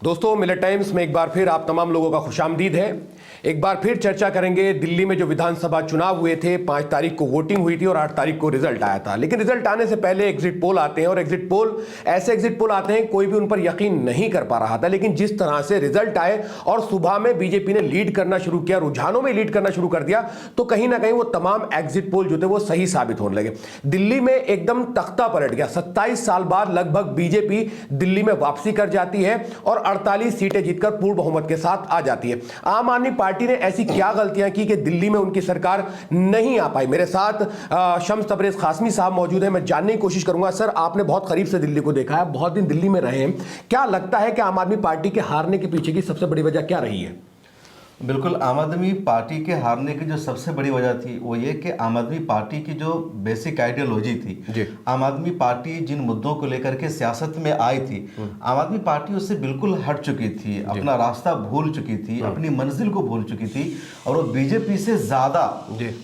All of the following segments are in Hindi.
दोस्तों, मिलत टाइम्स में एक बार फिर आप तमाम लोगों का खुशामदीद है। एक बार फिर चर्चा करेंगे दिल्ली में जो विधानसभा चुनाव हुए थे। 5 तारीख को वोटिंग हुई थी और 8 तारीख को रिजल्ट आया था। लेकिन रिजल्ट आने से पहले एग्जिट पोल आते हैं और एग्जिट पोल ऐसे एग्जिट पोल आते हैं कोई भी उन पर यकीन नहीं कर पा रहा था। लेकिन जिस तरह से रिजल्ट आए और सुबह में बीजेपी ने लीड करना शुरू किया, रुझानों में लीड करना शुरू कर दिया, तो कहीं ना कहीं वो तमाम एग्जिट पोल जो थे वो सही साबित होने लगे। दिल्ली में एकदम तख्ता पलट गया। 27 साल बाद लगभग बीजेपी दिल्ली में वापसी कर जाती है और 48 सीटें जीतकर पूर्ण बहुमत के साथ आ जाती है। आम आदमी पार्टी ने ऐसी क्या गलतियां की कि दिल्ली में उनकी सरकार नहीं आ पाई? मेरे साथ शम्स तबरेज कासमी साहब मौजूद हैं। मैं जानने की कोशिश करूंगा, सर आपने बहुत करीब से दिल्ली को देखा है, बहुत दिन दिल्ली में रहे हैं, क्या लगता है कि आम आदमी पार्टी के हारने के पीछे की सबसे बड़ी वजह क्या रही है? बिल्कुल, आम आदमी पार्टी के हारने की जो सबसे बड़ी वजह थी वो ये कि आम आदमी पार्टी की जो बेसिक आइडियोलॉजी थी, आम आदमी पार्टी जिन मुद्दों को लेकर के सियासत में आई थी, आम आदमी पार्टी उससे बिल्कुल हट चुकी थी, अपना रास्ता भूल चुकी थी, अपनी मंजिल को भूल चुकी थी और वो बीजेपी से ज़्यादा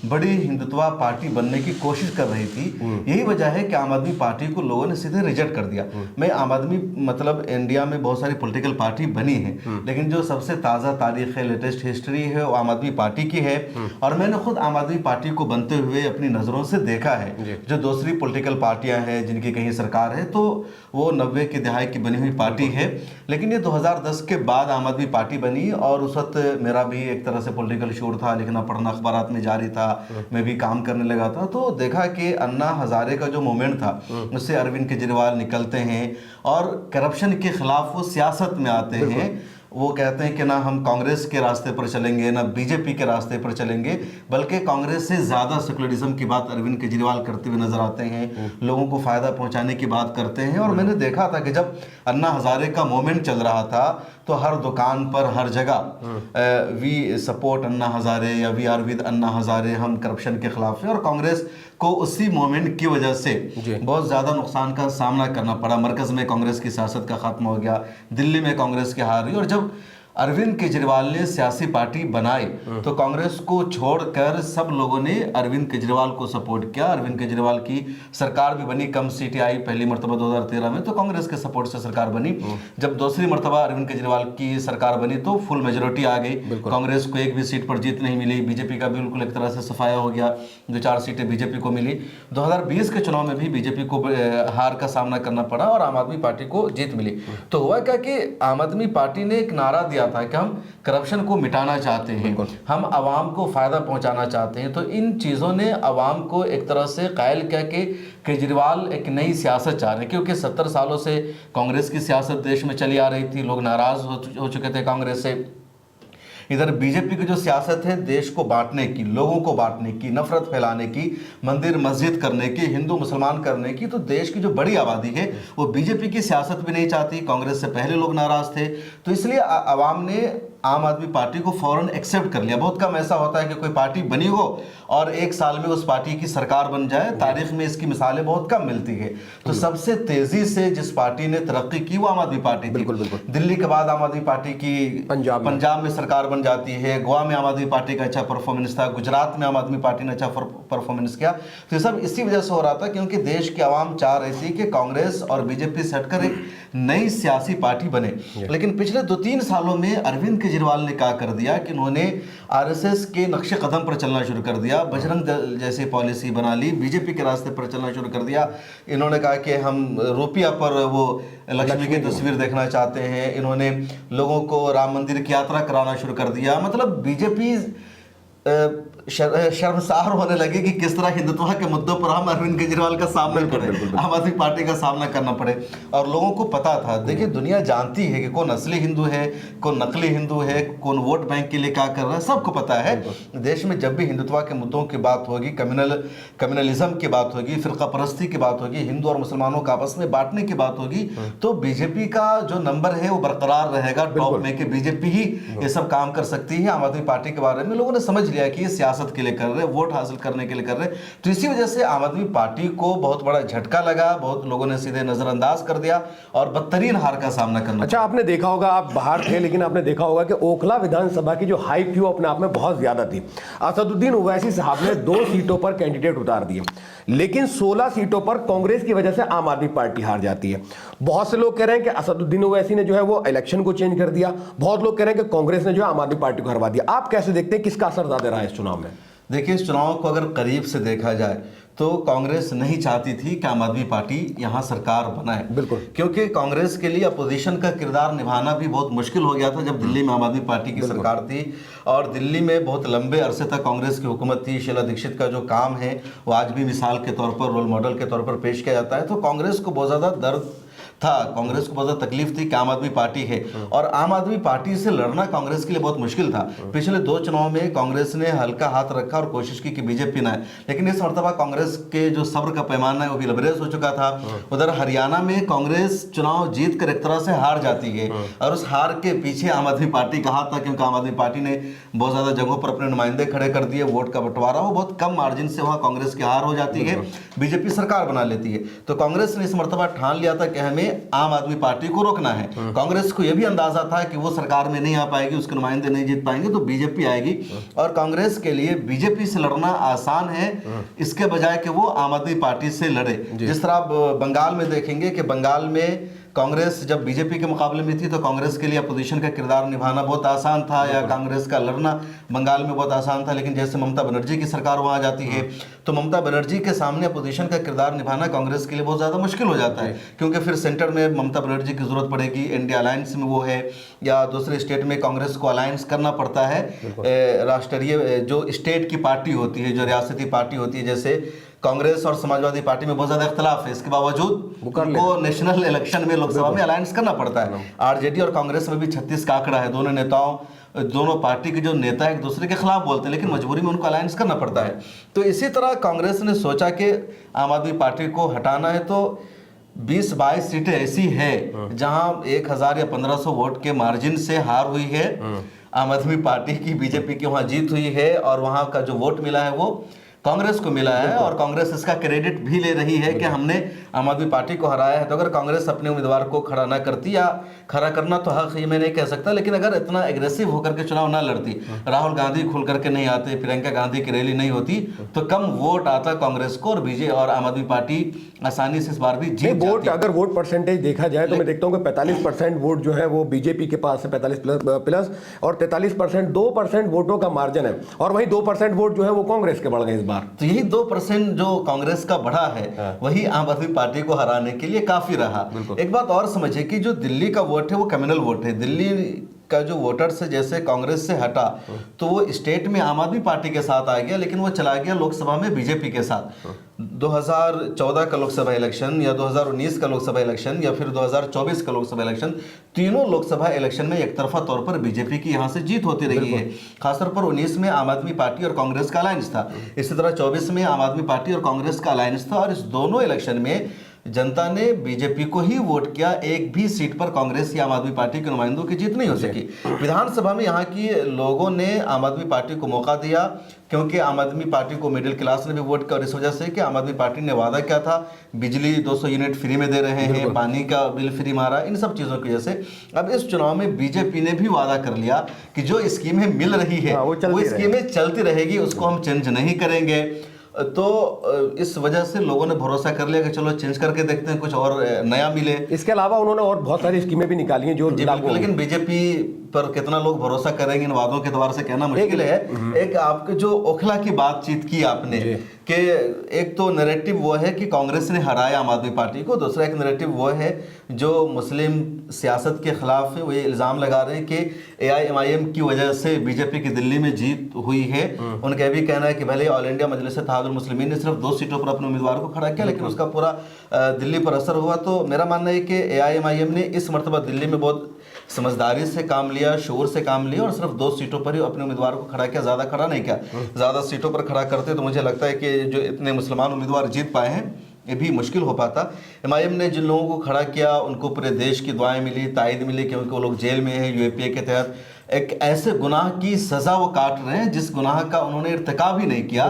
बड़ी हिंदुत्वा पार्टी बनने की कोशिश कर रही थी। यही वजह है कि आम आदमी पार्टी को लोगों ने सीधे रिजेक्ट कर दिया। मैं आम आदमी मतलब इंडिया में बहुत सारी पॉलिटिकल पार्टी बनी है, लेकिन जो सबसे ताज़ा तारीख है, लेटेस्ट हिस्ट्री है, वो आम आदमी पार्टी की है। और मैंने खुद आम आदमी पार्टी को बनते हुए अपनी नज़रों से देखा है। जो दूसरी पॉलिटिकल पार्टियां हैं जिनकी कहीं सरकार है, तो वो 90 की दहाई की बनी हुई पार्टी है, लेकिन ये 2010 के बाद आम आदमी पार्टी बनी। और उस वक्त मेरा भी एक तरह से पॉलिटिकल शोर था, लिखना पढ़ना अखबारात में जारी था, मैं भी काम करने लगा था। तो देखा कि अन्ना हजारे का जो मूवमेंट था उससे अरविंद केजरीवाल निकलते हैं और करप्शन के खिलाफ वो सियासत में आते हैं। वो कहते हैं कि ना हम कांग्रेस के रास्ते पर चलेंगे, ना बीजेपी के रास्ते पर चलेंगे, बल्कि कांग्रेस से ज़्यादा सेकुलरिज्म की बात अरविंद केजरीवाल करते हुए नजर आते हैं, लोगों को फ़ायदा पहुंचाने की बात करते हैं। और मैंने देखा था कि जब अन्ना हजारे का मूवमेंट चल रहा था तो हर दुकान पर, हर जगह वी सपोर्ट अन्ना हजारे या we are with Anna Hazare, हम करप्शन के खिलाफ हैं। और कांग्रेस को उसी मूवमेंट की वजह से बहुत ज़्यादा नुकसान का सामना करना पड़ा। मरकज़ में कांग्रेस की सियासत का ख़त्म हो गया, दिल्ली में कांग्रेस की हार हुई। और जब अरविंद केजरीवाल ने सियासी पार्टी बनाई तो कांग्रेस को छोड़कर सब लोगों ने अरविंद केजरीवाल को सपोर्ट किया। अरविंद केजरीवाल की सरकार भी बनी, कम सीटें आई पहली मरतबा 2013 में, तो कांग्रेस के सपोर्ट से सरकार बनी। जब दूसरी मरतबा अरविंद केजरीवाल की सरकार बनी तो फुल मेजोरिटी आ गई, कांग्रेस को एक भी सीट पर जीत नहीं मिली। बीजेपी का बिल्कुल एक तरह से सफाया हो गया, 2-4 सीटें बीजेपी को मिली। 2020 के चुनाव में भी बीजेपी को हार का सामना करना पड़ा और आम आदमी पार्टी को जीत मिली। तो हुआ क्या कि आम आदमी पार्टी ने एक नारा दिया था कि हम करप्शन को मिटाना चाहते हैं, हम आवाम को फ़ायदा पहुंचाना चाहते हैं। तो इन चीज़ों ने आवाम को एक तरह से कायल किया कि केजरीवाल एक नई सियासत चाह रहे हैं, क्योंकि 70 सालों से कांग्रेस की सियासत देश में चली आ रही थी, लोग नाराज़ हो चुके थे कांग्रेस से। इधर बीजेपी की जो सियासत है देश को बांटने की, लोगों को बांटने की, नफरत फैलाने की, मंदिर मस्जिद करने की, हिंदू मुसलमान करने की, तो देश की जो बड़ी आबादी है वो बीजेपी की सियासत भी नहीं चाहती। कांग्रेस से पहले लोग नाराज थे, तो इसलिए आवाम ने आम आदमी पार्टी को फौरन एक्सेप्ट कर लिया। बहुत कम ऐसा होता है कि कोई पार्टी बनी हो और 1 साल में उस पार्टी की सरकार बन जाए, तारीख में इसकी मिसालें बहुत कम मिलती है। तो सबसे तेजी से जिस पार्टी ने तरक्की की वो आम आदमी पार्टी थी। दिल्ली के बाद आम आदमी पार्टी की पंजाब में सरकार बन जाती है, गोवा में आम आदमी पार्टी का अच्छा परफॉर्मेंस था, गुजरात में आम आदमी पार्टी ने अच्छा परफॉर्मेंस किया। तो ये सब इसी वजह से हो रहा था क्योंकि देश की आवाम चाह रही थी कि कांग्रेस और बीजेपी से हटकर एक नई सियासी पार्टी बने। लेकिन पिछले 2-3 सालों में अरविंद केजरीवाल ने क्या कर दिया कि उन्होंने आरएसएस के नक्शे कदम पर चलना शुरू कर दिया, बजरंग दल जैसी पॉलिसी बना ली, बीजेपी के रास्ते पर चलना शुरू कर दिया। इन्होंने कहा कि हम रुपया पर वो लक्ष्मी की तस्वीर देखना चाहते हैं। इन्होंने लोगों को राम मंदिर की यात्रा कराना शुरू कर दिया। मतलब बीजेपी शर्मसार होने लगे कि किस तरह हिंदुत्व के मुद्दों पर हम अरविंद केजरीवाल का सामना करें, आम आदमी पार्टी का सामना करना पड़े। और लोगों को पता था, देखिए दुनिया जानती है कि कौन असली हिंदू है, कौन नकली हिंदू है, कौन वोट बैंक के लिए क्या कर रहा है, सबको पता है। देश में जब भी हिंदुत्व के मुद्दों की बात होगी, कम्युनलिज्म की बात होगी, फिरका परस्ती की बात होगी, हिंदू और मुसलमानों को आपस में बांटने की बात होगी, तो बीजेपी का जो नंबर है वो बरकरार रहेगा टॉप में, कि बीजेपी ही ये सब काम कर सकती है। आम आदमी पार्टी के बारे में लोगों ने समझ लिया कि ये सियासत के लिए कर रहे, वोट हासिल करने के लिए कर रहे। तो इसी वजह से आम आदमी पार्टी को बहुत बड़ा झटका लगा, बहुत लोगों ने सीधे नजरअंदाज कर दिया और बदतरीन हार का सामना करना। अच्छा, आपने देखा होगा, आप बाहर थे, लेकिन आपने देखा होगा कि ओखला विधानसभा की जो हाइप थी वो अपने आप में बहुत ज्यादा थी। असदुद्दीन ओवैसी साहब ने 2 सीटों पर कैंडिडेट उतार दिए, लेकिन 16 सीटों पर कांग्रेस की वजह से आम आदमी पार्टी हार जाती है। बहुत से लोग कह रहे हैं कि असदुद्दीन ओवैसी ने जो है वो इलेक्शन को चेंज कर दिया, बहुत लोग कह रहे हैं कि कांग्रेस ने जो है आम आदमी पार्टी को हरवा दिया। आप कैसे देखते हैं, किसका असर ज्यादा रहा है इस चुनाव में? देखिए, इस चुनाव को अगर करीब से देखा जाए तो कांग्रेस नहीं चाहती थी कि आम आदमी पार्टी यहाँ सरकार बनाए, बिल्कुल, क्योंकि कांग्रेस के लिए अपोजिशन का किरदार निभाना भी बहुत मुश्किल हो गया था जब दिल्ली में आम आदमी पार्टी की सरकार थी और दिल्ली में बहुत लंबे अरसे तक कांग्रेस की हुकूमत थी। शीला दीक्षित का जो काम है वो आज भी मिसाल के तौर पर, रोल मॉडल के तौर पर पेश किया जाता है। तो कांग्रेस को बहुत ज़्यादा दर्द था, कांग्रेस को बहुत ज़्यादा तकलीफ थी कि आम आदमी पार्टी है और आम आदमी पार्टी से लड़ना कांग्रेस के लिए बहुत मुश्किल था। पिछले 2 चुनाव में कांग्रेस ने हल्का हाथ रखा और कोशिश की कि बीजेपी ना आए, लेकिन इस मरतबा कांग्रेस के जो सब्र का पैमाना है वो भी लबरेज हो चुका था। उधर हरियाणा में कांग्रेस चुनाव जीत कर एक तरह से हार जाती है और उस हार के पीछे आम आदमी पार्टी का हाथ था, क्योंकि आम आदमी पार्टी ने बहुत ज़्यादा जगहों पर अपने नुमाइंदे खड़े कर दिए। वोट का बंटवारा हो बहुत कम मार्जिन से वहाँ कांग्रेस की हार हो जाती है, बीजेपी सरकार बना लेती है। तो कांग्रेस ने इस मरतबा ठान लिया था कि हमें आम आदमी पार्टी को रोकना है। कांग्रेस को यह भी अंदाजा था कि वो सरकार में नहीं आ पाएगी, उसके नुमाइंदे नहीं जीत पाएंगे, तो बीजेपी आएगी और कांग्रेस के लिए बीजेपी से लड़ना आसान है इसके बजाय कि वो आम आदमी पार्टी से लड़े। जिस तरह आप बंगाल में देखेंगे कि बंगाल में कांग्रेस जब बीजेपी के मुकाबले में थी तो कांग्रेस के लिए अपोजिशन का किरदार निभाना बहुत आसान था या कांग्रेस का लड़ना बंगाल में बहुत आसान था। लेकिन जैसे ममता बनर्जी की सरकार वहाँ आ जाती है तो ममता बनर्जी के सामने अपोजिशन का किरदार निभाना कांग्रेस के लिए बहुत ज़्यादा मुश्किल हो जाता है, क्योंकि फिर सेंटर में ममता बनर्जी की जरूरत पड़ेगी, इंडिया अलायंस में वो है, या दूसरे स्टेट में कांग्रेस को अलायंस करना पड़ता है राष्ट्रीय जो स्टेट की पार्टी होती है, जो रियासती पार्टी होती है। जैसे कांग्रेस और समाजवादी पार्टी में बहुत ज्यादा इख्तलाफ है, इसके बावजूद उनको नेशनल इलेक्शन में लोकसभा में अलायंस करना पड़ता है। आरजेडी और कांग्रेस में भी 36 का आंकड़ा है, दोनों पार्टी के जो नेता एक दूसरे के खिलाफ बोलते हैं, लेकिन मजबूरी में उनको अलायंस करना पड़ता है। तो इसी तरह कांग्रेस ने सोचा कि आम आदमी पार्टी को हटाना है तो 20-22 सीटें ऐसी है जहां 1000 या 1500 वोट के मार्जिन से हार हुई है आम आदमी पार्टी की, बीजेपी की वहां जीत हुई है और वहां का जो वोट मिला है वो कांग्रेस को मिला है और कांग्रेस इसका क्रेडिट भी ले रही है कि हमने आम आदमी पार्टी को हराया है। तो अगर कांग्रेस अपने उम्मीदवार को खड़ा ना करती, या खड़ा करना तो हक ये मैं नहीं कह सकता, लेकिन अगर इतना एग्रेसिव होकर के चुनाव ना लड़ती, राहुल गांधी खुल करके नहीं आते, प्रियंका गांधी की रैली नहीं होती, तो कम वोट आता कांग्रेस को और बीजेपी और आम आदमी पार्टी आसानी से इस बार भी जीत जाती। अगर वोट परसेंटेज देखा जाए तो मैं देखता हूँ कि 45% वोट जो है वो बीजेपी के पास है, 45 प्लस, और 43% 2% वोटों का मार्जिन है, और वहीं 2% वोट जो है वो कांग्रेस के बढ़ गए इस बार। तो यही 2% जो कांग्रेस का बढ़ा है वही आम आदमी पार्टी को हराने के लिए काफी रहा। एक बात और समझिए कि जो दिल्ली का वोट है वो कम्युनल वोट है। दिल्ली का जो वोटर्स है जैसे कांग्रेस से हटा तो वो स्टेट में आम आदमी पार्टी के साथ आ गया, लेकिन वो चला गया लोकसभा में बीजेपी के साथ। 2014 का लोकसभा इलेक्शन या 2019 का लोकसभा इलेक्शन या फिर 2024 का लोकसभा इलेक्शन, तीनों लोकसभा इलेक्शन में एक तरफा तौर पर बीजेपी की यहाँ से जीत होती रही है। खासतौर पर 19 में आम आदमी पार्टी और कांग्रेस का अलायंस था, इसी तरह 24 में आम आदमी पार्टी और कांग्रेस का अलायंस था, और इस दोनों इलेक्शन में जनता ने बीजेपी को ही वोट किया। एक भी सीट पर कांग्रेस या आम आदमी पार्टी के नुमाइंदों की जीत नहीं हो सकी। विधानसभा में यहाँ की लोगों ने आम आदमी पार्टी को मौका दिया, क्योंकि आम आदमी पार्टी को मिडिल क्लास ने भी वोट किया, और इस वजह से कि आम आदमी पार्टी ने वादा किया था बिजली 200 यूनिट फ्री में दे रहे हैं, पानी का बिल फ्री मारा, इन सब चीज़ों की वजह से अब इस चुनाव में बीजेपी ने भी वादा कर लिया कि जो स्कीमें मिल रही है वो स्कीमें चलती रहेगी, उसको हम चेंज नहीं करेंगे। तो इस वजह से लोगों ने भरोसा कर लिया कि चलो चेंज करके देखते हैं, कुछ और नया मिले। इसके अलावा उन्होंने और बहुत सारी स्कीमें भी निकाली हैं जो लेकिन बीजेपी पर कितना लोग भरोसा करेंगे इन वादों के द्वारा से कहना मुश्किल है। एक आपके जो ओखला की बातचीत की आपने कि एक तो नैरेटिव वो है कि कांग्रेस ने हराया आम आदमी पार्टी को, दूसरा एक नैरेटिव वो है जो मुस्लिम सियासत के खिलाफ है, वो ये इल्ज़ाम लगा रहे हैं कि AIMIM की वजह से बीजेपी की दिल्ली में जीत हुई है। उनका यह भी कहना है कि भले ऑल इंडिया मजलिस इत्तेहादुल मुस्लिमीन ने सिर्फ 2 सीटों पर अपने उम्मीदवार को खड़ा किया, लेकिन उसका पूरा दिल्ली पर असर हुआ। तो मेरा मानना है कि AIMIM ने इस मरतबा दिल्ली में बहुत समझदारी से काम लिया, शोर से काम लिया, और सिर्फ 2 सीटों पर ही अपने उम्मीदवार को खड़ा किया, ज़्यादा खड़ा नहीं किया। ज़्यादा सीटों पर खड़ा करते तो मुझे लगता है कि जो इतने मुसलमान उम्मीदवार जीत पाए हैं ये भी मुश्किल हो पाता। MIM ने जिन लोगों को खड़ा किया उनको पूरे देश की दुआएं मिली, तायद मिली, क्योंकि वो लोग जेल में हैं UAPA के तहत, एक ऐसे गुनाह की सजा वो काट रहे हैं जिस गुनाह का उन्होंने इर्तिकाब ही नहीं किया।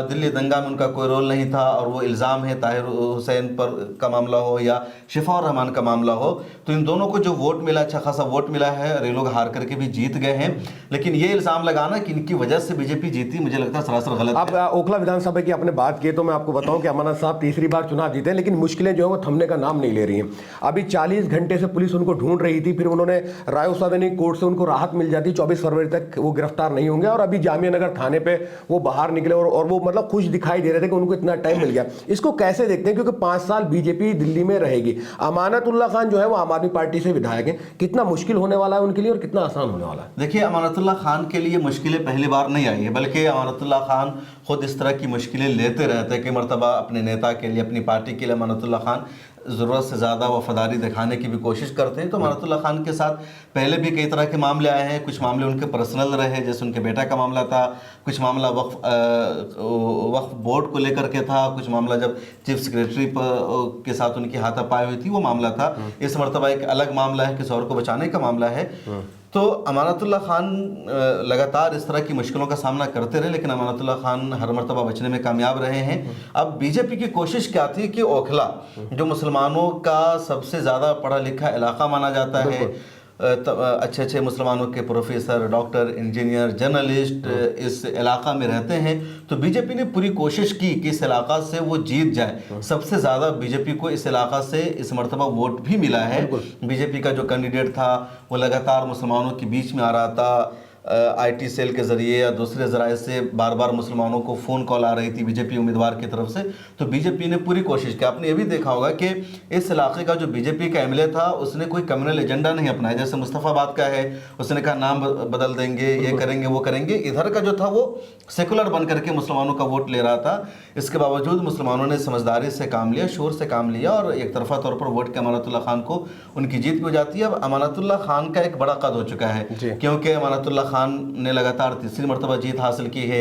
दिल्ली दंगा में उनका कोई रोल नहीं था और वो इल्ज़ाम है ताहिर हुसैन पर का मामला हो या शिफा रहमान का मामला हो, तो इन दोनों को जो वोट मिला, अच्छा खासा वोट मिला है और ये लोग हार करके भी जीत गए हैं। लेकिन ये इल्ज़ाम लगाना कि इनकी वजह से बीजेपी जीती, मुझे लगता है सरासर गलत अब ओखला विधानसभा की आपने बात की तो मैं आपको बताऊं कि अमरनाथ साहब तीसरी बार चुनाव जीते, लेकिन मुश्किलें जो है वो थमने का नाम नहीं ले रही हैं। अभी 40 घंटे से पुलिस उनको ढूंढ रही थी, फिर उन्होंने रायोसावेनी कोर्ट से उनको राहत मिल जाती, 24 फरवरी तक वो गिरफ्तार नहीं होंगे, और अभी जामिया नगर थाने पे वो बाहर निकले और वो मतलब खुश दिखाई दे रहे थे कि उनको इतना टाइम मिल गया। इसको कैसे देखते हैं, क्योंकि 5 साल बीजेपी दिल्ली में रहेगी, अमानतुल्लाह खान जो है वो आम आदमी पार्टी से विधायक है, कितना मुश्किल होने वाला है उनके लिए और कितना आसान होने वाला है? देखिए, अमानतुल्लाह खान के लिए मुश्किलें पहली बार नहीं आई है, बल्कि अमानतुल्लाह खान खुद इस तरह की मुश्किलें लेते रहते हैं कि मरतबा अपने नेता के लिए, अपनी पार्टी के लिए अमानतुल्लाह खान ज़रूरत से ज़्यादा वफादारी दिखाने की भी कोशिश करते हैं। तो अमानतुल्लाह खान के साथ पहले भी कई तरह के मामले आए हैं, कुछ मामले उनके पर्सनल रहे, जैसे उनके बेटा का मामला था, कुछ मामला वक्फ बोर्ड को लेकर के था, कुछ मामला जब चीफ सेक्रेटरी के साथ उनकी हाथापाई हुई थी वो मामला था। इस मरतबा एक अलग मामला है, किसी और को बचाने का मामला है। तो अमानतुल्लाह खान लगातार इस तरह की मुश्किलों का सामना करते रहे, लेकिन अमानतुल्लाह खान हर मरतबा बचने में कामयाब रहे हैं। अब बीजेपी की कोशिश क्या थी कि ओखला, जो मुसलमानों का सबसे ज़्यादा पढ़ा लिखा इलाका माना जाता है, अच्छे अच्छे मुसलमानों के प्रोफेसर, डॉक्टर, इंजीनियर, जर्नलिस्ट इस इलाका में रहते हैं, तो बीजेपी ने पूरी कोशिश की कि इस इलाका से वो जीत जाए। सबसे ज़्यादा बीजेपी को इस इलाका से इस मरतबा वोट भी मिला है। बीजेपी का जो कैंडिडेट था वो लगातार मुसलमानों के बीच में आ रहा था, आईटी सेल के ज़रिए या दूसरे ज़राए से बार बार मुसलमानों को फ़ोन कॉल आ रही थी बीजेपी उम्मीदवार की तरफ से। तो बीजेपी ने पूरी कोशिश की। आपने ये भी देखा होगा कि इस इलाके का जो बीजेपी का एमएलए था उसने कोई कम्युनल एजेंडा नहीं अपनाया। जैसे मुस्तफ़ाबाद का है, उसने कहा नाम बदल देंगे, ये करेंगे, वो करेंगे। इधर का जो था वो सेकुलर बन करके मुसलमानों का वोट ले रहा था। इसके बावजूद मुसलमानों ने समझदारी से काम लिया, शोर से काम लिया और एक तरफा तौर पर वोट के अमानतुल्लाह खान को उनकी जीत भी हो जाती है। अब अमानतुल्लाह खान का एक बड़ा कद हो चुका है, क्योंकि अमानतुल्लाह खान ने लगातार तीसरी मरतबा जीत हासिल की है।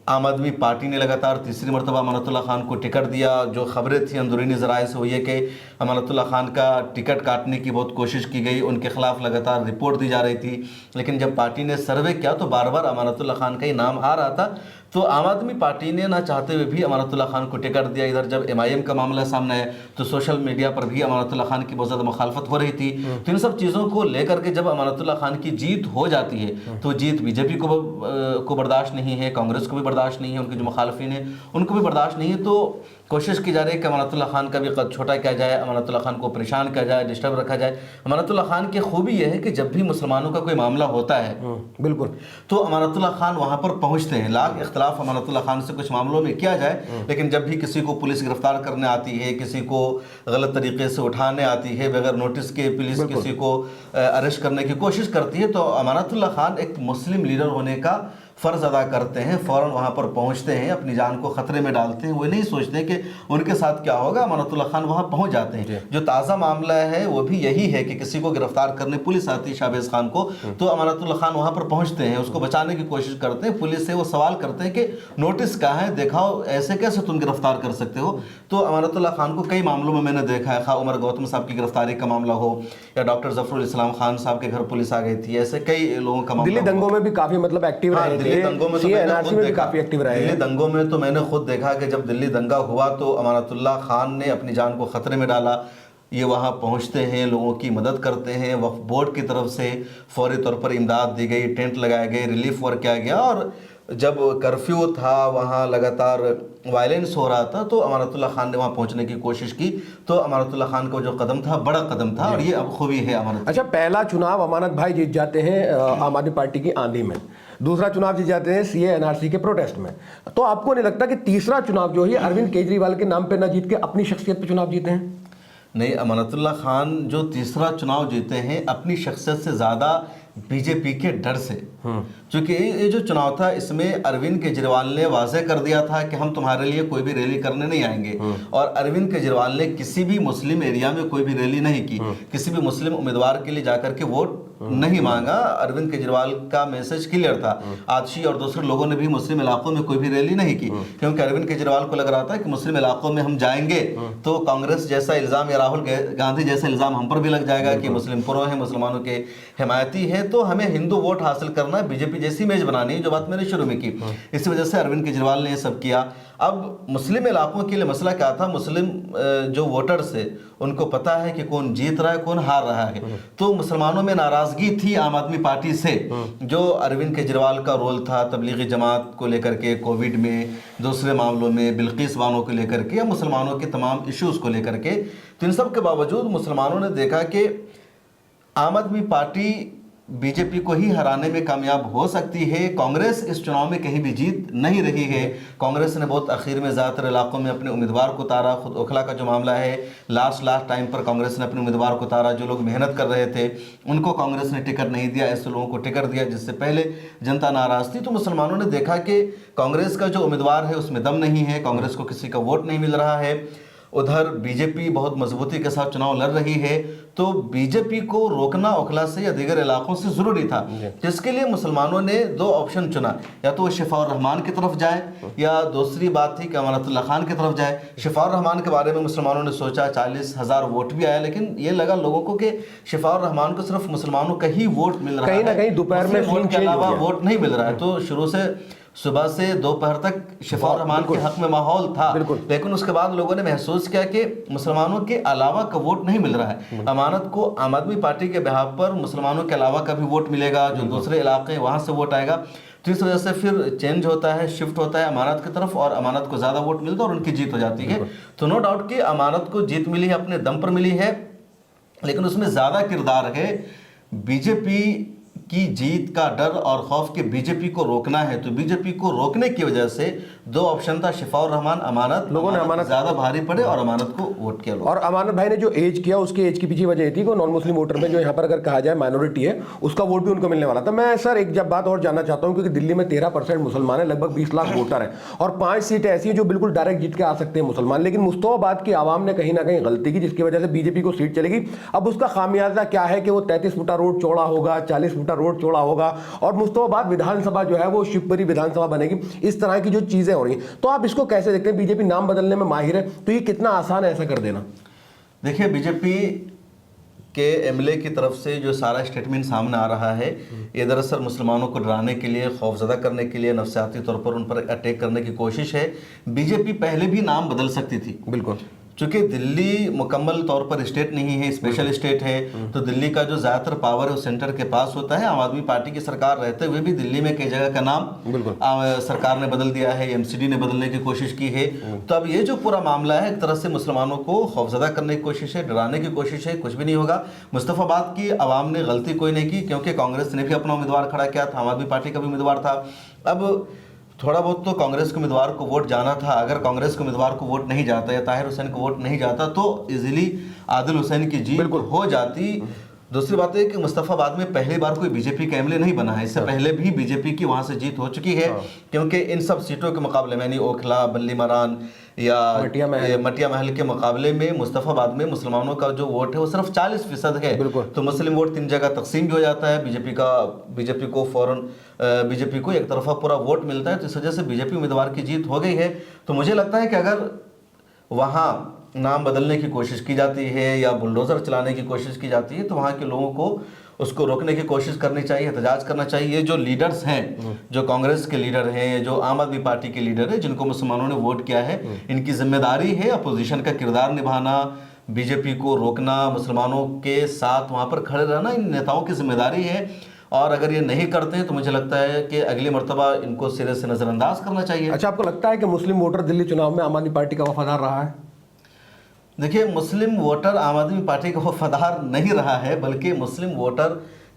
आम आदमी पार्टी ने लगातार तीसरी मरतबा अमानतुल्लाह खान को टिकट दिया। जो खबरें थी अंदरूनी ज़राए से वो ये कि अमानतुल्लाह खान का टिकट काटने की बहुत कोशिश की गई, उनके खिलाफ लगातार रिपोर्ट दी जा रही थी। लेकिन जब पार्टी ने सर्वे किया तो बार बार अमानतुल्लाह खान का ही नाम आ रहा था। तो आम आदमी पार्टी ने ना चाहते हुए भी अमानतुल्लाह खान को टिकट दिया। इधर जब एमआईएम का मामला सामने आया तो सोशल मीडिया पर भी अमानतुल्लाह खान की बहुत ज़्यादा मुखालफत हो रही थी। तो इन सब चीज़ों को लेकर के जब अमानतुल्लाह खान की जीत हो जाती है तो जीत बीजेपी को बर्दाश्त नहीं है, कांग्रेस को भी बर्दाश्त नहीं है, उनके जो मुखालफिन हैं उनको भी बर्दाश्त नहीं है। तो कोशिश की जा रही है कि अमानतुल्लाह खान का भी कद छोटा किया जाए, अमानतुल्लाह खान को परेशान किया जाए, डिस्टर्ब रखा जाए। अमानतुल्लाह खान की खूबी यह है कि जब भी मुसलमानों का कोई मामला होता है बिल्कुल तो अमानतुल्लाह खान वहाँ पर पहुँचते हैं। लाख इख्तलाफ अमानतुल्लाह खान से कुछ मामलों में किया जाए, लेकिन जब भी किसी को पुलिस गिरफ्तार करने आती है, किसी को गलत तरीके से उठाने आती है, बगैर नोटिस के पुलिस किसी को अरेस्ट करने की कोशिश करती है, तो अमानतुल्लाह खान एक मुस्लिम लीडर होने का फ़र्ज़ अदा करते हैं। फ़ौरन वहाँ पर पहुँचते हैं, अपनी जान को ख़तरे में डालते हैं। वो नहीं सोचते कि उनके साथ क्या होगा, अमानतुल्लाह खान वहाँ पहुँच जाते हैं। जो ताज़ा मामला है वो भी यही है कि किसी को गिरफ्तार करने पुलिस आती है, शाहबाज खान को, तो अमानतुल्लाह खान वहाँ पर पहुँचते हैं, उसको बचाने की कोशिश करते हैं। पुलिस से वो सवाल करते हैं कि नोटिस कहाँ है, दिखाओ, ऐसे कैसे तुम गिरफ्तार कर सकते हो। तो अमानतुल्लाह खान को कई मामलों में मैंने देखा है, खा उमर गौतम साहब की गिरफ्तारी का मामला हो या डॉक्टर जफरुल इस्लाम खान साहब के घर पुलिस आ गई थी, ऐसे कई लोगों का मामला। दिल्ली दंगों में भी काफी मतलब एक्टिव रहे थे। दिल्ली दंगों में तो एनआरसी में भी काफी एक्टिव रहे। दिल्ली दंगों में तो मैंने खुद देखा कि जब दिल्ली दंगा हुआ तो अमानतुल्लाह खान ने अपनी जान को खतरे में डाला। ये वहाँ पहुँचते हैं, लोगों की मदद करते हैं। वक्फ बोर्ड की तरफ से फौरी तौर पर इमदाद दी गई, टेंट लगाए गए, रिलीफ वर्क किया गया। और जब कर्फ्यू था, वहाँ लगातार वायलेंस हो रहा था, तो अमानतुल्लाह खान ने वहाँ पहुँचने की कोशिश की। तो अमानतुल्लाह खान का जो कदम था बड़ा कदम था, और ये अब खूबी है अमानत। अच्छा, पहला चुनाव अमानत भाई जीत जाते हैं आम आदमी पार्टी की आंधी में, दूसरा चुनाव जीत जाते हैं सीए एनआरसी के प्रोटेस्ट में। तो आपको नहीं लगता कि तीसरा चुनाव जो है अरविंद केजरीवाल के नाम पे ना जीत के अपनी शख्सियत पे चुनाव जीते हैं? नहीं, अमानतुल्लाह खान जो तीसरा चुनाव जीते हैं अपनी शख्सियत से ज़्यादा बीजेपी के डर से। क्योंकि ये जो चुनाव था इसमें अरविंद केजरीवाल ने वाज़े कर दिया था कि हम तुम्हारे लिए कोई भी रैली करने नहीं आएंगे, और अरविंद केजरीवाल ने किसी भी मुस्लिम एरिया में कोई भी रैली नहीं की, किसी भी मुस्लिम उम्मीदवार के लिए जाकर के वोट नहीं मांगा। अरविंद केजरीवाल का मैसेज क्लियर था। आतिशी और दूसरे लोगों ने भी मुस्लिम इलाकों में कोई भी रैली नहीं की, क्योंकि अरविंद केजरीवाल को लग रहा था कि मुस्लिम इलाकों में हम जाएंगे तो कांग्रेस जैसा इल्जाम या राहुल गांधी जैसा इल्जाम हम पर भी लग जाएगा कि मुस्लिम प्रो है, मुसलमानों के हिमायती है, तो हमें हिंदू वोट हासिल करना है, बीजेपी जैसी इमेज बनानी है, जो बात मैंने शुरू में की। इसी वजह से अरविंद केजरीवाल ने ये सब किया। अब मुस्लिम इलाकों के लिए मसला क्या था, मुस्लिम जो वोटर्स है उनको पता है कि कौन जीत रहा है कौन हार रहा है, तो मुसलमानों में नाराजगी थी आम आदमी पार्टी से, जो अरविंद केजरीवाल का रोल था तबलीगी जमात को लेकर के, कोविड में, दूसरे मामलों में, बिल्किस बानो को लेकर के, या मुसलमानों के तमाम इश्यूज को लेकर के। तो इन सब के बावजूद मुसलमानों ने देखा कि आम आदमी पार्टी बीजेपी को ही हराने में कामयाब हो सकती है। कांग्रेस इस चुनाव में कहीं भी जीत नहीं रही है। कांग्रेस ने बहुत आखिर में ज़्यादातर इलाकों में अपने उम्मीदवार को उतारा। खुद ओखला का जो मामला है, लास्ट टाइम पर कांग्रेस ने अपने उम्मीदवार को उतारा। जो लोग मेहनत कर रहे थे उनको कांग्रेस ने टिकट नहीं दिया, ऐसे लोगों को टिकट दिया जिससे पहले जनता नाराज़ थी। तो मुसलमानों ने देखा कि कांग्रेस का जो उम्मीदवार है उसमें दम नहीं है, कांग्रेस को किसी का वोट नहीं मिल रहा है। उधर बीजेपी बहुत मजबूती के साथ चुनाव लड़ रही है, तो बीजेपी को रोकना ओखला से या दीगर इलाकों से ज़रूरी था, जिसके लिए मुसलमानों ने दो ऑप्शन चुना, या तो वो शिफाउर रहमान की तरफ जाए या दूसरी बात थी कि अमानतुल्लाह खान की तरफ जाए। शिफाउर रहमान के बारे में मुसलमानों ने सोचा, 40,000 वोट भी आया, लेकिन ये लगा लोगों को कि शिफाउर रहमान को सिर्फ मुसलमानों का ही वोट मिल रहा है, कहीं ना कहीं दोपहर में वोट के अलावा वोट नहीं मिल रहा है। तो शुरू से सुबह से दोपहर तक शिफाउर रहमान के हक में माहौल था, लेकिन उसके बाद लोगों ने महसूस किया कि मुसलमानों के अलावा का वोट नहीं मिल रहा है। अमानत को आम आदमी पार्टी के बिहाफ पर मुसलमानों के अलावा का भी वोट मिलेगा, जो दूसरे इलाके हैं वहाँ से वोट आएगा। तो इस वजह से फिर चेंज होता है, शिफ्ट होता है अमानत की तरफ, और अमानत को ज़्यादा वोट मिलता है और उनकी जीत हो जाती है। तो नो डाउट कि अमानत को जीत मिली है, अपने दम पर मिली है, लेकिन उसमें ज़्यादा किरदार है बीजेपी की जीत का डर और खौफ कि बीजेपी को रोकना है। तो बीजेपी को रोकने की वजह से दो ऑप्शन था, शिफाउर रहमान, अमानत। लोगों ने अमानत ज्यादा भारी पड़े और अमानत को वोट किया। और अमानत भाई ने जो एज किया, उसकी एज की पीछे वजह थी कि नॉन मुस्लिम वोटर में जो यहाँ पर अगर कहा जाए माइनॉरिटी है, उसका वोट भी उनको मिलने वाला था। मैं सर एक जब बात और जानना चाहता हूँ, क्योंकि दिल्ली में 13% मुसलमान है, लगभग 20 लाख वोटर है, और 5 सीटें ऐसी है जो बिल्कुल डायरेक्ट जीत के आ सकते हैं मुसलमान, लेकिन मुस्तफाबाद की आवाम ने कहीं ना कहीं गलती की, जिसकी वजह से बीजेपी को सीट चलेगी। अब उसका खामियाजा क्या है कि वो 33 फुटा रोड चौड़ा होगा, 40 फुटा रोड चौड़ा होगा, और मुस्तफाबाद विधानसभा जो है वो शिवपुरी विधानसभा बनेगी। इस तरह की जो चीजें हो रही हैं, तो आप इसको कैसे देखते हैं? बीजेपी नाम बदलने में माहिर है, तो ये कितना आसान है ऐसा कर देना? देखिए, बीजेपी के एमएलए की तरफ से जो सारा स्टेटमेंट सामने आ रहा है, ये दरअसल मुसलमानों को डराने के लिए, खौफजदा करने के लिए, नफसियाती तौर पर उन पर अटैक करने की कोशिश है। बीजेपी पहले भी नाम बदल सकती थी, बिल्कुल, चूंकि दिल्ली मुकम्मल तौर पर स्टेट नहीं है, स्पेशल स्टेट है, तो दिल्ली का जो ज़्यादातर पावर है वो सेंटर के पास होता है। आम आदमी पार्टी की सरकार रहते हुए भी दिल्ली में कई जगह का नाम सरकार ने बदल दिया है, एमसीडी ने बदलने की कोशिश की है। तो अब ये जो पूरा मामला है, एक तरह से मुसलमानों को खौफजदा करने की कोशिश है, डराने की कोशिश है। कुछ भी नहीं होगा। मुस्तफाबाद की आवाम ने गलती कोई नहीं की, क्योंकि कांग्रेस ने भी अपना उम्मीदवार खड़ा किया था, आम आदमी पार्टी का भी उम्मीदवार था। अब थोड़ा बहुत तो कांग्रेस के उम्मीदवार को वोट जाना था। अगर कांग्रेस के उम्मीदवार को वोट नहीं जाता या ताहिर हुसैन को वोट नहीं जाता, तो इजीली आदिल हुसैन की जीत हो जाती। दूसरी बात है कि मुस्तफाबाद में पहली बार कोई बीजेपी का एमएलए नहीं बना है, इससे पहले भी बीजेपी की वहां से जीत हो चुकी है। क्योंकि इन सब सीटों के मुकाबले में, ओखला, बल्ली मरान या मटिया महल के मुकाबले में मुस्तफाबाद में मुसलमानों का जो वोट है वो सिर्फ 40% है। तो मुस्लिम वोट 3 जगह तकसीम भी हो जाता है, बीजेपी को फौरन बीजेपी को एक तरफा पूरा वोट मिलता है। तो इस वजह से बीजेपी उम्मीदवार की जीत हो गई है। तो मुझे लगता है कि अगर वहाँ नाम बदलने की कोशिश की जाती है या बुलडोज़र चलाने की कोशिश की जाती है, तो वहाँ के लोगों को उसको रोकने की कोशिश करनी चाहिए, एहतजाज करना चाहिए। जो लीडर्स हैं, जो कांग्रेस के लीडर हैं, जो आम आदमी पार्टी के लीडर हैं, जिनको मुसलमानों ने वोट किया है, इनकी जिम्मेदारी है अपोजिशन का किरदार निभाना, बीजेपी को रोकना, मुसलमानों के साथ वहाँ पर खड़े रहना। इन नेताओं की जिम्मेदारी है, और अगर ये नहीं करते हैं तो मुझे लगता है कि अगली मर्तबा इनको सिरे से नज़रअंदाज करना चाहिए। अच्छा, आपको लगता है कि मुस्लिम वोटर दिल्ली चुनाव में आम आदमी पार्टी का वफादार रहा है? देखिए, मुस्लिम वोटर आम आदमी पार्टी का वफादार नहीं रहा है, बल्कि मुस्लिम वोटर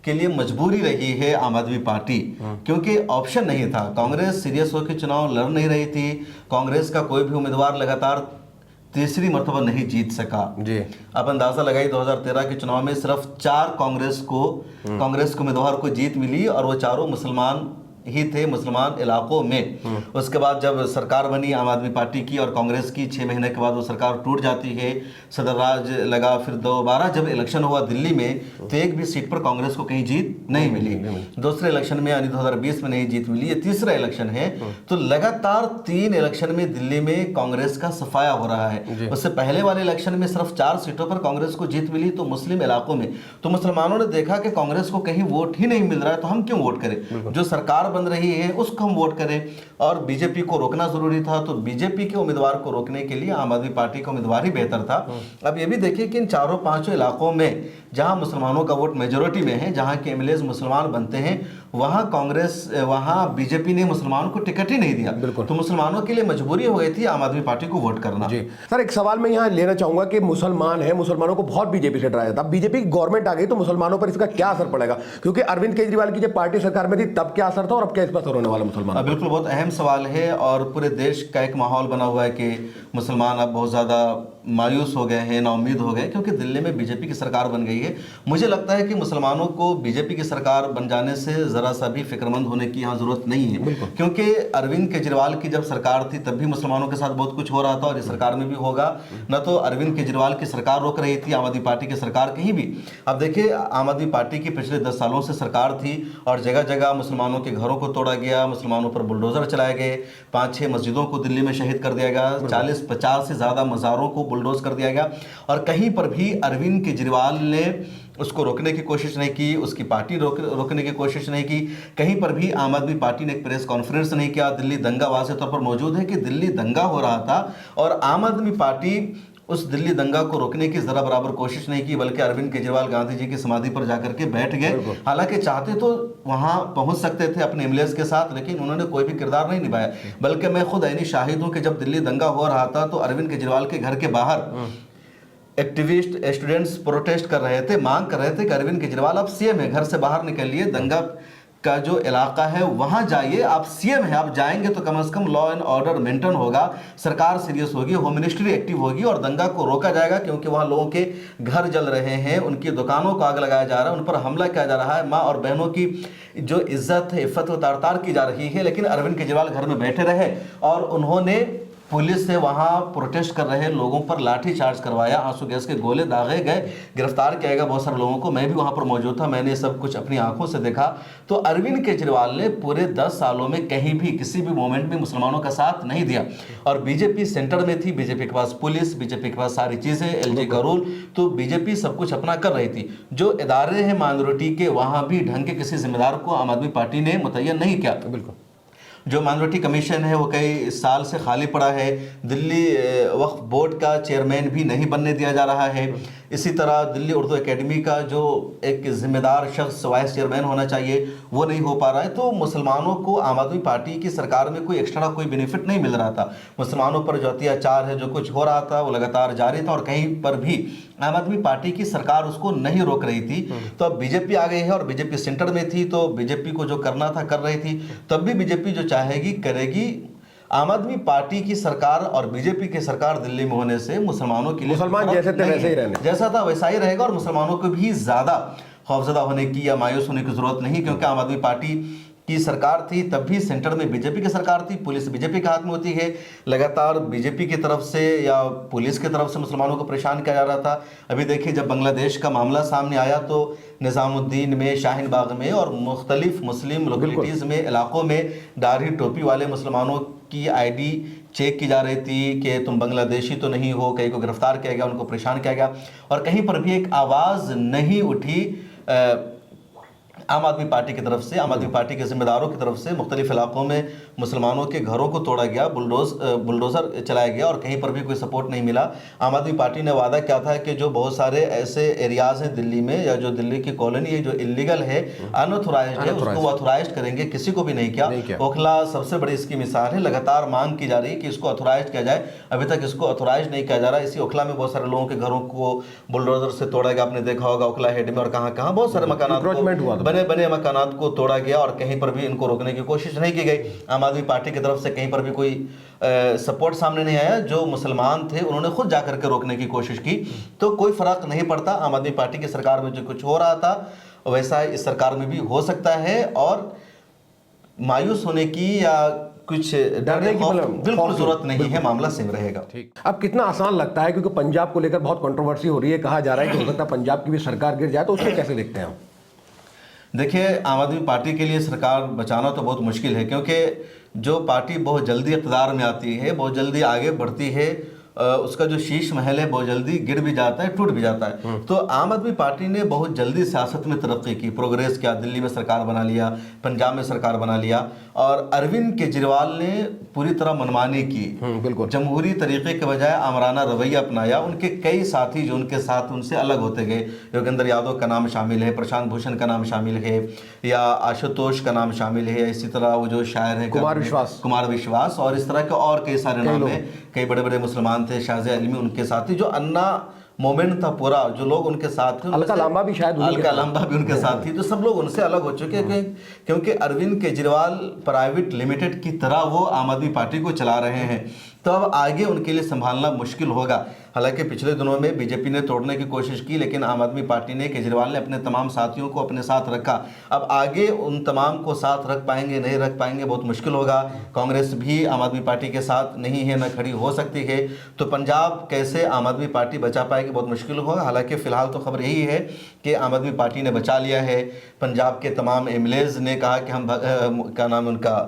के लिए मजबूरी रही है आम आदमी पार्टी, क्योंकि ऑप्शन नहीं था। कांग्रेस सीरियस होकर चुनाव लड़ नहीं रही थी। कांग्रेस का कोई भी उम्मीदवार लगातार तीसरी मरतबा नहीं जीत सका जी। अब अंदाज़ा लगाई 2013 के चुनाव में सिर्फ 4 कांग्रेस को उम्मीदवार को जीत मिली, और वो चारों मुसलमान ही थे मुसलमान इलाकों में। उसके बाद जब सरकार बनी आम आदमी पार्टी की और कांग्रेस की, 6 महीने के बाद वो सरकार टूट जाती है, सदर राज लगा। फिर दोबारा जब इलेक्शन हुआ दिल्ली में तो एक भी सीट पर कांग्रेस को कहीं जीत नहीं मिली। दूसरे इलेक्शन में यानी 2020 में नहीं जीत मिली, ये तीसरा इलेक्शन है। तो लगातार 3 इलेक्शन में दिल्ली में कांग्रेस का सफाया हो रहा है। उससे पहले वाले इलेक्शन में सिर्फ 4 सीटों पर कांग्रेस को जीत मिली, तो मुस्लिम इलाकों में। तो मुसलमानों ने देखा कि कांग्रेस को कहीं वोट ही नहीं मिल रहा है, तो हम क्यों वोट करें, जो सरकार बन रही है उसको हम वोट करें। और बीजेपी को रोकना जरूरी था, तो बीजेपी के उम्मीदवार को रोकने के लिए आम आदमी पार्टी का उम्मीदवार ही बेहतर था। अब ये भी देखिए कि इन 4-5 इलाकों में जहां मुसलमानों का वोट मेजोरिटी में है, जहां के एमएलए मुसलमान बनते हैं, वहां कांग्रेस, वहां बीजेपी ने मुसलमानों को टिकट ही नहीं दिया। तो मुसलमानों के लिए मजबूरी हो गई थी आम आदमी पार्टी को वोट करना। जी सर, एक सवाल मैं यहाँ लेना चाहूंगा कि मुसलमान है, मुसलमानों को बहुत बीजेपी से डराया था। बीजेपी की गवर्नमेंट आ गई तो मुसलमानों पर इसका क्या असर पड़ेगा? क्योंकि अरविंद केजरीवाल की जब पार्टी सरकार में थी तब क्या असर था और अब क्या इस पर असर होने वाला मुसलमान? बिल्कुल, बहुत अहम सवाल है। और पूरे देश का एक माहौल बना हुआ है कि मुसलमान अब बहुत ज़्यादा मायूस हो गए हैं, नाउम्मीद हो गए, क्योंकि दिल्ली में बीजेपी की सरकार बन गई है। मुझे लगता है कि मुसलमानों को बीजेपी की सरकार बन जाने से ज़रा सा भी फिक्रमंद होने की यहाँ ज़रूरत नहीं है, क्योंकि अरविंद केजरीवाल की जब सरकार थी तब भी मुसलमानों के साथ बहुत कुछ हो रहा था और इस सरकार में भी होगा। न तो अरविंद केजरीवाल की सरकार रोक रही थी आम आदमी पार्टी की सरकार कहीं भी। अब देखिए, आम आदमी पार्टी की पिछले 10 सालों से सरकार थी और जगह जगह मुसलमानों के घरों को तोड़ा गया, मुसलमानों पर बुलडोजर चलाए गए, 5-6 मस्जिदों को दिल्ली में शहीद कर दिया गया, 40-50 से ज़्यादा मज़ारों को बुलडोज कर दिया गया। और कहीं पर भी अरविंद केजरीवाल ने उसको रोकने की कोशिश नहीं की, उसकी पार्टी रोकने की कोशिश नहीं की। कहीं पर भी आम आदमी पार्टी ने एक प्रेस कॉन्फ्रेंस नहीं किया। दिल्ली दंगा वाज़ेह तौर पर मौजूद है कि दिल्ली दंगा हो रहा था और आम आदमी पार्टी उस दिल्ली दंगा को रोकने की जरा बराबर कोशिश नहीं की, बल्कि अरविंद केजरीवाल गांधी जी की समाधि पर जाकर के बैठ गए। हालांकि चाहते तो वहां पहुंच सकते थे अपने एमएलएस के साथ, लेकिन उन्होंने कोई भी किरदार नहीं निभाया। बल्कि मैं खुद ऐनी शाहिद हूं कि जब दिल्ली दंगा हो रहा था तो अरविंद केजरीवाल के घर के बाहर एक्टिविस्ट स्टूडेंट्स प्रोटेस्ट कर रहे थे, मांग कर रहे थे कि अरविंद केजरीवाल आप सीएम है, घर से बाहर निकलिए, दंगा का जो इलाका है वहां जाइए, आप सीएम है, आप जाएंगे तो कम से कम लॉ एंड ऑर्डर मेंटेन होगा, सरकार सीरियस होगी, होम मिनिस्ट्री एक्टिव होगी और दंगा को रोका जाएगा। क्योंकि वहां लोगों के घर जल रहे हैं, उनकी दुकानों को आग लगाया जा रहा है, उन पर हमला किया जा रहा है, माँ और बहनों की जो इज्जत है, इफ्फत तार तार की जा रही है। लेकिन अरविंद केजरीवाल घर में बैठे रहे और उन्होंने पुलिस से वहां प्रोटेस्ट कर रहे लोगों पर लाठी चार्ज करवाया, आंसू गैस के गोले दागे गए, गिरफ्तार किया गया बहुत सारे लोगों को। मैं भी वहां पर मौजूद था, मैंने सब कुछ अपनी आंखों से देखा। तो अरविंद केजरीवाल ने पूरे 10 सालों में कहीं भी किसी भी मोमेंट में मुसलमानों का साथ नहीं दिया। और बीजेपी सेंटर में थी, बीजेपी के पास पुलिस, बीजेपी के पास सारी चीजें, एलजी का रूल, तो बीजेपी सब कुछ अपना कर रही थी। जो इदारे हैं माइनॉरिटी के, वहां भी ढंग के किसी जिम्मेदार को आम आदमी पार्टी ने मुतय्यन नहीं किया। बिल्कुल, जो माइनॉरिटी कमीशन है वो कई साल से खाली पड़ा है। दिल्ली वक्फ बोर्ड का चेयरमैन भी नहीं बनने दिया जा रहा है। इसी तरह दिल्ली उर्दू एकेडमी का जो एक जिम्मेदार शख्स वाइस चेयरमैन होना चाहिए वो नहीं हो पा रहा है। तो मुसलमानों को आम आदमी पार्टी की सरकार में कोई एक्स्ट्रा कोई बेनिफिट नहीं मिल रहा था। मुसलमानों पर जो अत्याचार है, जो कुछ हो रहा था वो लगातार जारी था और कहीं पर भी आम आदमी पार्टी की सरकार उसको नहीं रोक रही थी। तो अब बीजेपी आ गई है और बीजेपी सेंटर में थी, तो बीजेपी को जो करना था कर रही थी। तब भी बीजेपी जो चाहेगी करेगी। आम आदमी पार्टी की सरकार और बीजेपी की सरकार दिल्ली में होने से मुसलमानों के लिए मुसलमान जैसे थे वैसे ही रहने, जैसा था वैसा ही रहेगा और मुसलमानों को भी ज्यादा खौफजदा होने की या मायूस होने की जरूरत नहीं, क्योंकि आम आदमी पार्टी की सरकार थी तब भी सेंटर में बीजेपी की सरकार थी, पुलिस बीजेपी के हाथ में होती है। लगातार बीजेपी की तरफ से या पुलिस की तरफ से मुसलमानों को परेशान किया जा रहा था। अभी देखिए, जब बांग्लादेश का मामला सामने आया तो निज़ामुद्दीन में, शाहीन बाग में और मुख्तलिफ मुस्लिम लोकेलिटीज़ में, इलाकों में दाढ़ी टोपी वाले मुसलमानों की आईडी चेक की जा रही थी कि तुम बांग्लादेशी तो नहीं हो। कहीं को गिरफ्तार किया गया, उनको परेशान किया गया और कहीं पर भी एक आवाज़ नहीं उठी आम आदमी पार्टी की तरफ से, आम आदमी पार्टी के जिम्मेदारों की तरफ से। मुख्तलिफ इलाकों में मुसलमानों के घरों को तोड़ा गया, बुलडोज़र चलाया गया और कहीं पर भी कोई सपोर्ट नहीं मिला। आम आदमी पार्टी ने वादा किया था कि जो बहुत सारे ऐसे एरियाज़ हैं दिल्ली में या जो दिल्ली की कॉलोनी है जो इलीगल है, अनऑथोराइज्ड है, उसको वो ऑथोराइज करेंगे। किसी को भी नहीं किया। ओखला सबसे बड़ी इसकी मिसाल है। लगातार मांग की जा रही है कि इसको ऑथोराइज किया जाए, अभी तक इसको ऑथोराइज नहीं किया जा रहा। इसी ओखला में बहुत सारे लोगों के घरों को बुलडोज़र से तोड़ा गया। आपने देखा होगा ओखला हेड में और कहाँ कहाँ बहुत सारे मकान बने मकानात को तोड़ा गया और कहीं पर भी इनको रोकने की कोशिश नहीं की गई। आम आदमी पार्टी की तरफ से कहीं पर भी कोई सपोर्ट सामने नहीं आया। जो मुसलमान थे उन्होंने खुद जाकर के रोकने की कोशिश की, तो कोई फर्क नहीं पड़ता। आम आदमी पार्टी की सरकार में जो कुछ हो रहा था वैसा इस सरकार में भी हो सकता है। और मायूस होने की या कुछ डरने की बिल्कुल जरूरत नहीं है, मामला सेम रहेगा। ठीक, अब कितना आसान लगता है, क्योंकि पंजाब को लेकर बहुत कंट्रोवर्सी हो रही है, कहा जा रहा है कि हो सकता है पंजाब की भी सरकार गिर जाए, तो उसको कैसे देखते हैं हम? देखिए, आम आदमी पार्टी के लिए सरकार बचाना तो बहुत मुश्किल है, क्योंकि जो पार्टी बहुत जल्दी इक़्तिदार में आती है, बहुत जल्दी आगे बढ़ती है, उसका जो शीश महल है बहुत जल्दी गिर भी जाता है, टूट भी जाता है। तो आम आदमी पार्टी ने बहुत जल्दी सियासत में तरक्की की, प्रोग्रेस किया, दिल्ली में सरकार बना लिया, पंजाब में सरकार बना लिया, और अरविंद केजरीवाल ने पूरी तरह मनमानी की, बिल्कुल जमहूरी तरीके के बजाय आमराना रवैया अपनाया। उनके कई साथी जो उनके साथ उनसे अलग होते गए, योगेंद्र यादव का नाम शामिल है, प्रशांत भूषण का नाम शामिल है, या आशुतोष का नाम शामिल है, इसी तरह वो जो शायर है कुमार विश्वास, और इस तरह के और कई सारे नाम हैं। कई बड़े बड़े मुसलमान थे, शाहज़े अल्मी उनके साथी, जो अन्ना मोमेंट था पूरा, जो लोग उनके साथ थे, अलका लांबा भी शायद उनके साथ थी। तो सब लोग उनसे अलग हो चुके हैं, क्योंकि अरविंद केजरीवाल प्राइवेट लिमिटेड की तरह वो आम आदमी पार्टी को चला रहे हैं। तो अब आगे उनके लिए संभालना मुश्किल होगा। हालांकि पिछले दिनों में बीजेपी ने तोड़ने की कोशिश की, लेकिन आम आदमी पार्टी ने, केजरीवाल ने अपने तमाम साथियों को अपने साथ रखा। अब आगे उन तमाम को साथ रख पाएंगे, नहीं रख पाएंगे, बहुत मुश्किल होगा। कांग्रेस भी आम आदमी पार्टी के साथ नहीं है, न खड़ी हो सकती है। तो पंजाब कैसे आम आदमी पार्टी बचा पाएगी, बहुत मुश्किल होगा। हालांकि फिलहाल तो खबर यही है कि आम आदमी पार्टी ने बचा लिया है। पंजाब के तमाम एमएलएज ने कहा कि हम क्या नाम है उनका,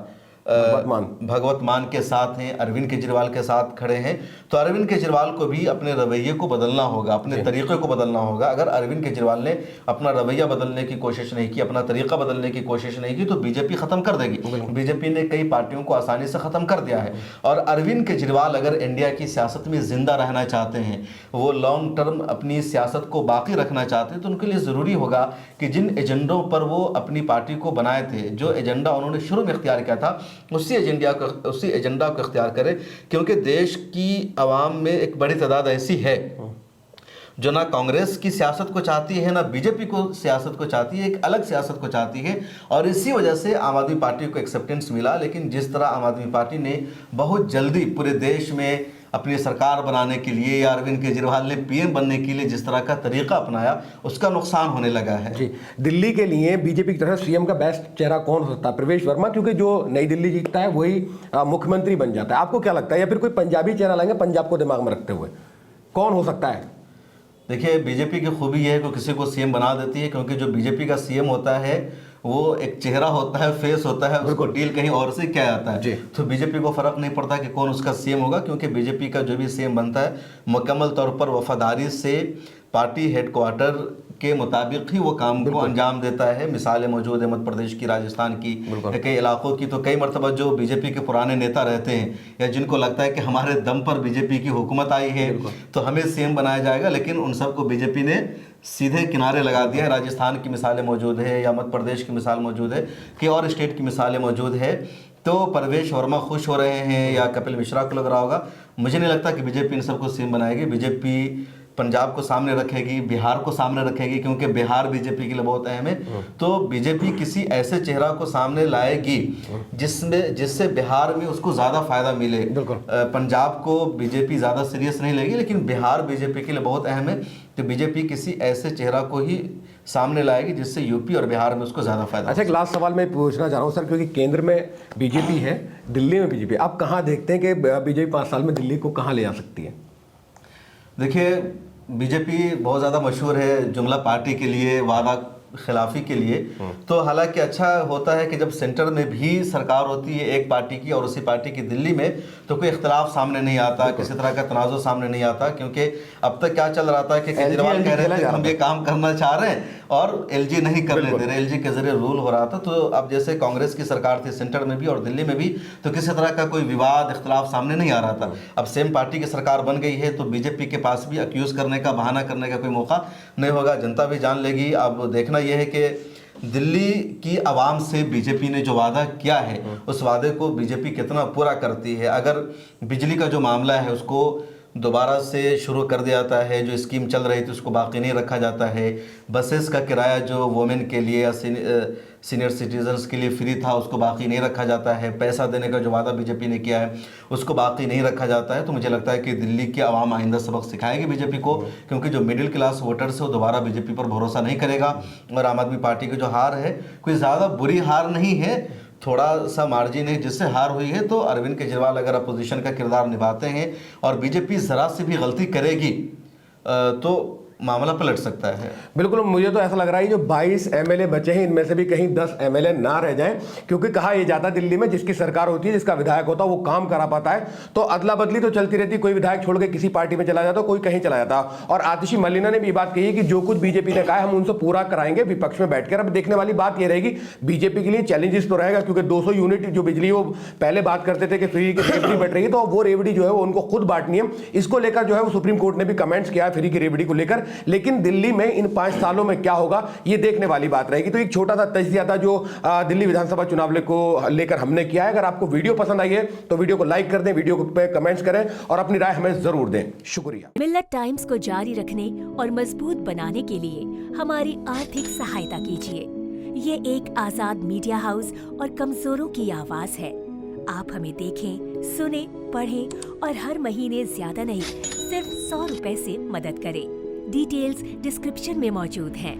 भगवत मान के साथ हैं, अरविंद केजरीवाल के साथ खड़े हैं। तो अरविंद केजरीवाल को भी अपने रवैये को बदलना होगा, अपने तरीक़े को बदलना होगा। अगर अरविंद केजरीवाल ने अपना रवैया बदलने की कोशिश नहीं की, अपना तरीक़ा बदलने की कोशिश नहीं की, तो बीजेपी ख़त्म कर देगी। बीजेपी ने कई पार्टियों को आसानी से ख़त्म कर दिया है। और अरविंद केजरीवाल अगर इंडिया की सियासत में ज़िंदा रहना चाहते हैं, वो लॉन्ग टर्म अपनी सियासत को बाकी रखना चाहते हैं, तो उनके लिए ज़रूरी होगा कि जिन एजेंडों पर वो अपनी पार्टी को बनाए थे, जो एजेंडा उन्होंने शुरू में इख्तियार किया था, उसी एजेंडा को इख्तियार करें। क्योंकि देश की आवाम में एक बड़ी तादाद ऐसी है जो ना कांग्रेस की सियासत को चाहती है, ना बीजेपी को सियासत को चाहती है, एक अलग सियासत को चाहती है। और इसी वजह से आम आदमी पार्टी को एक्सेप्टेंस मिला। लेकिन जिस तरह आम आदमी पार्टी ने बहुत जल्दी पूरे देश में अपनी सरकार बनाने के लिए, या अरविंद केजरीवाल ने पीएम बनने के लिए जिस तरह का तरीका अपनाया, उसका नुकसान होने लगा है। जी, दिल्ली के लिए बीजेपी की तरफ सीएम का बेस्ट चेहरा कौन हो सकता है? प्रवेश वर्मा, क्योंकि जो नई दिल्ली जीतता है वही मुख्यमंत्री बन जाता है। आपको क्या लगता है, या फिर कोई पंजाबी चेहरा लाएंगे पंजाब को दिमाग में रखते हुए, कौन हो सकता है? देखिए, बीजेपी की खूबी यह है कि किसी को सीएम बना देती है, क्योंकि जो बीजेपी का सीएम होता है वो एक चेहरा होता है, फेस होता है, उसको डील कहीं और से क्या आता है। तो बीजेपी को फर्क नहीं पड़ता कि कौन उसका सीएम होगा, क्योंकि बीजेपी का जो भी सीएम बनता है मुकम्मल तौर पर वफादारी से पार्टी हेडक्वार्टर के मुताबिक ही वो काम को अंजाम देता है। मिसालें मौजूद है मध्य प्रदेश की, राजस्थान की, कई इलाकों की। तो कई मरतबा जो बीजेपी के पुराने नेता रहते हैं, या जिनको लगता है कि हमारे दम पर बीजेपी की हुकूमत आई है तो हमें सीएम बनाया जाएगा, लेकिन उन सबको बीजेपी ने सीधे किनारे लगा दिया है। राजस्थान की मिसालें मौजूद है, या मध्य प्रदेश की मिसाल मौजूद है, कि और स्टेट की मिसालें मौजूद है। तो प्रवेश वर्मा खुश हो रहे हैं, या कपिल मिश्रा को लग रहा होगा, मुझे नहीं लगता कि बीजेपी इन सबको सीएम बनाएगी। बीजेपी पंजाब को सामने रखेगी, बिहार को सामने रखेगी, क्योंकि बिहार बीजेपी के लिए बहुत अहम है। तो बीजेपी किसी ऐसे चेहरा को सामने लाएगी जिससे बिहार में उसको ज़्यादा फायदा मिले। पंजाब को बीजेपी ज़्यादा सीरियस नहीं लेगी, लेकिन बिहार बीजेपी के लिए बहुत अहम है। तो बीजेपी किसी ऐसे चेहरा को ही सामने लाएगी जिससे यूपी और बिहार में उसको ज़्यादा फायदा। अच्छा, एक लास्ट सवाल मैं पूछना चाह रहा हूँ सर, क्योंकि केंद्र में बीजेपी है, दिल्ली में बीजेपी, आप कहाँ देखते हैं कि बीजेपी 5 साल में दिल्ली को कहाँ ले आ सकती है? देखिए, बीजेपी बहुत ज़्यादा मशहूर है जुमला पार्टी के लिए, वादा खिलाफी के लिए। तो हालांकि अच्छा होता है कि जब सेंटर में भी सरकार होती है एक पार्टी की, और उसी पार्टी की दिल्ली में, तो कोई इख्तलाफ सामने नहीं आता, किसी तरह का तनाज़ुर सामने नहीं आता। क्योंकि अब तक क्या चल रहा था कि केजरीवाल कह रहे थे हम ये काम करना चाह रहे हैं और एलजी नहीं करने दे रहे, एलजी के जरिए रूल हो रहा था। तो अब जैसे कांग्रेस की सरकार थी सेंटर में भी और दिल्ली में भी, तो किसी तरह का कोई विवाद इख्तलाफ सामने नहीं आ रहा था। अब सेम पार्टी की सरकार बन गई है, तो बीजेपी के पास भी अक्यूज़ करने का, बहाना करने का कोई मौका नहीं होगा। जनता भी जान लेगी। अब देखना यह है कि दिल्ली की आवाम से बीजेपी ने जो वादा किया है, उस वादे को बीजेपी कितना पूरा करती है। अगर बिजली का जो मामला है उसको दोबारा से शुरू कर दिया जाता है, जो स्कीम चल रही थी उसको बाकी नहीं रखा जाता है, बसेस का किराया जो वोमेन के लिए या सीनियर सिटीजन्स के लिए फ्री था उसको बाकी नहीं रखा जाता है, पैसा देने का जो वादा बीजेपी ने किया है उसको बाकी नहीं रखा जाता है। तो मुझे लगता है कि दिल्ली की आवाम आइंदा सबक सिखाएगी बीजेपी को, क्योंकि जो मिडिल क्लास वोटर्स है वो दोबारा बीजेपी पर भरोसा नहीं करेगा। और आम आदमी पार्टी की जो हार है कोई ज़्यादा बुरी हार नहीं है, थोड़ा सा मार्जिन है जिससे हार हुई है, तो अरविंद केजरीवाल अगर अपोजिशन का किरदार निभाते हैं और बीजेपी ज़रा सी भी गलती करेगी तो मामला पलट सकता है। बिल्कुल, मुझे तो ऐसा लग रहा है जो 22 एमएलए बचे हैं इनमें से भी कहीं 10 एमएलए ना रह जाएं, क्योंकि कहा यह जाता दिल्ली में जिसकी सरकार होती है, जिसका विधायक होता है वो काम करा पाता है, तो अदला बदली तो चलती रहती, कोई विधायक छोड़ के किसी पार्टी में चला जाता, कोई कहीं चला जाता। और आतिशी मलिना ने भी बात कही कि जो कुछ बीजेपी ने कहा है हम उनसे पूरा कराएंगे विपक्ष में बैठकर। अब देखने वाली बात यह रहेगी, बीजेपी के लिए चैलेंजेस तो रहेगा, क्योंकि 200 यूनिट जो बिजली वो पहले बात करते थे कि फ्री की रेवड़ी बढ़ रही है, तो वो रेवड़ी जो है वो उनको खुद बांटनी है। इसको लेकर जो है वो सुप्रीम कोर्ट ने भी कमेंट्स किया है फ्री की रेवड़ी को लेकर। लेकिन दिल्ली में इन 5 सालों में क्या होगा ये देखने वाली बात रहेगी। तो एक छोटा सा तजिया था जो दिल्ली विधानसभा चुनाव को लेकर हमने किया है। अगर आपको वीडियो पसंद आई है तो वीडियो को लाइक कर दें, वीडियो पे कमेंट्स करें और अपनी राय हमें जरूर दें। शुक्रिया। मिल्लत टाइम्स को जारी रखने और मजबूत बनाने के लिए हमारी आर्थिक सहायता कीजिए। ये एक आजाद मीडिया हाउस और कमजोरों की आवाज है। आप हमें देखें, सुने, पढ़ें और हर महीने ज्यादा नहीं सिर्फ 100 रुपए से मदद करें। डिटेल्स डिस्क्रिप्शन में मौजूद हैं।